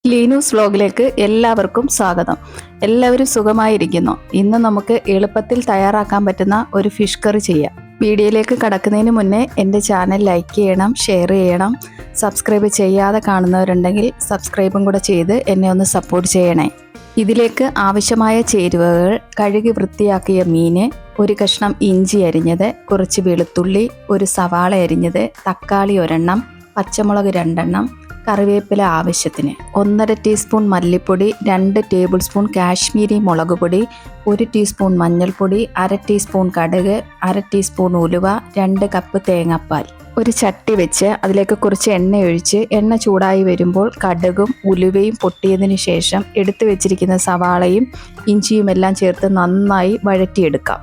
ലീനൂസ് വ്ലോഗിലേക്ക് എല്ലാവർക്കും സ്വാഗതം. എല്ലാവരും സുഖമായിരിക്കുന്നു. ഇന്ന് നമുക്ക് എളുപ്പത്തിൽ തയ്യാറാക്കാൻ പറ്റുന്ന ഒരു ഫിഷ് കറി ചെയ്യാം. വീഡിയോയിലേക്ക് കടക്കുന്നതിന് മുന്നേ എൻ്റെ ചാനൽ ലൈക്ക് ചെയ്യണം, ഷെയർ ചെയ്യണം. സബ്സ്ക്രൈബ് ചെയ്യാതെ കാണുന്നവരുണ്ടെങ്കിൽ സബ്സ്ക്രൈബും കൂടെ ചെയ്ത് എന്നെ ഒന്ന് സപ്പോർട്ട് ചെയ്യണേ. ഇതിലേക്ക് ആവശ്യമായ ചേരുവകൾ: കഴുകി വൃത്തിയാക്കിയ മീൻ, ഒരു കഷ്ണം ഇഞ്ചി അരിഞ്ഞത്, കുറച്ച് വെളുത്തുള്ളി, ഒരു സവാള അരിഞ്ഞത്, തക്കാളി ഒരെണ്ണം, പച്ചമുളക് 2 എണ്ണം, കറിവേപ്പില ആവശ്യത്തിന്, 1/2 ടീസ്പൂൺ മല്ലിപ്പൊടി, 2 ടേബിൾ സ്പൂൺ കാശ്മീരി മുളക് പൊടി, 1 ടീസ്പൂൺ മഞ്ഞൾപ്പൊടി, 1/2 ടീസ്പൂൺ കടുക്, 1/2 ടീസ്പൂൺ ഉലുവ, 2 കപ്പ് തേങ്ങാപ്പാൽ. ഒരു ചട്ടി വെച്ച് അതിലേക്ക് കുറച്ച് എണ്ണ ഒഴിച്ച് എണ്ണ ചൂടായി വരുമ്പോൾ കടുകും ഉലുവയും പൊട്ടിയതിന് ശേഷം എടുത്തു വെച്ചിരിക്കുന്ന സവാളയും ഇഞ്ചിയും എല്ലാം ചേർത്ത് നന്നായി വഴറ്റിയെടുക്കാം.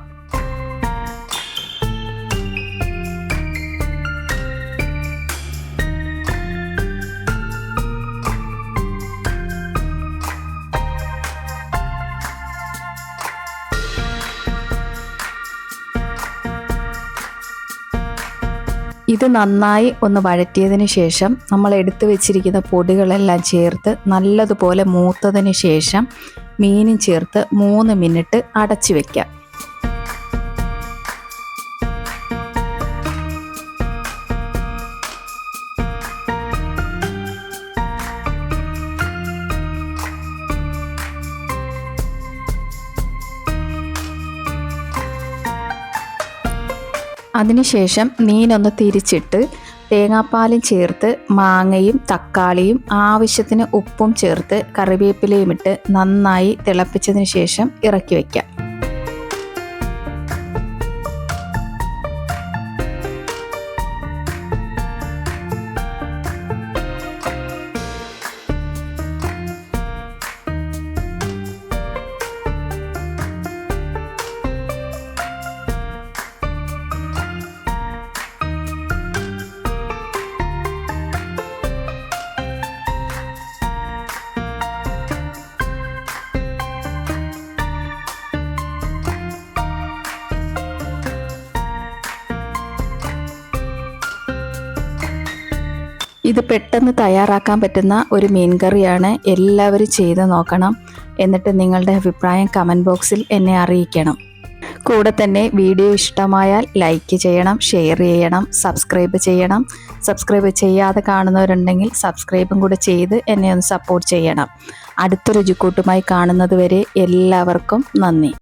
ഇത് നന്നായി ഒന്ന് വഴറ്റിയതിന് ശേഷം നമ്മൾ എടുത്തു വെച്ചിരിക്കുന്ന പൊടികളെല്ലാം ചേർത്ത് നല്ലതുപോലെ മൂത്തതിന് ശേഷം മീനും ചേർത്ത് 3 മിനിറ്റ് അടച്ചു വയ്ക്കാം. അതിനുശേഷം മീനൊന്ന് തിരിച്ചിട്ട് തേങ്ങാപ്പാലും ചേർത്ത് മാങ്ങയും തക്കാളിയും ആവശ്യത്തിന് ഉപ്പും ചേർത്ത് കറിവേപ്പിലയും ഇട്ട് നന്നായി തിളപ്പിച്ചതിന് ശേഷം ഇറക്കി വയ്ക്കാം. ഇത് പെട്ടെന്ന് തയ്യാറാക്കാൻ പറ്റുന്ന ഒരു മീൻ കറിയാണ്. എല്ലാവരും ചെയ്ത് നോക്കണം. എന്നിട്ട് നിങ്ങളുടെ അഭിപ്രായം കമൻറ്റ് ബോക്സിൽ എന്നെ അറിയിക്കണം. കൂടെ തന്നെ വീഡിയോ ഇഷ്ടമായാൽ ലൈക്ക് ചെയ്യണം, ഷെയർ ചെയ്യണം, സബ്സ്ക്രൈബ് ചെയ്യണം. സബ്സ്ക്രൈബ് ചെയ്യാതെ കാണുന്നവരുണ്ടെങ്കിൽ സബ്സ്ക്രൈബും കൂടെ ചെയ്ത് എന്നെ ഒന്ന് സപ്പോർട്ട് ചെയ്യണം. അടുത്ത രുചിക്കൂട്ടുമായി കാണുന്നത് വരെ എല്ലാവർക്കും നന്ദി.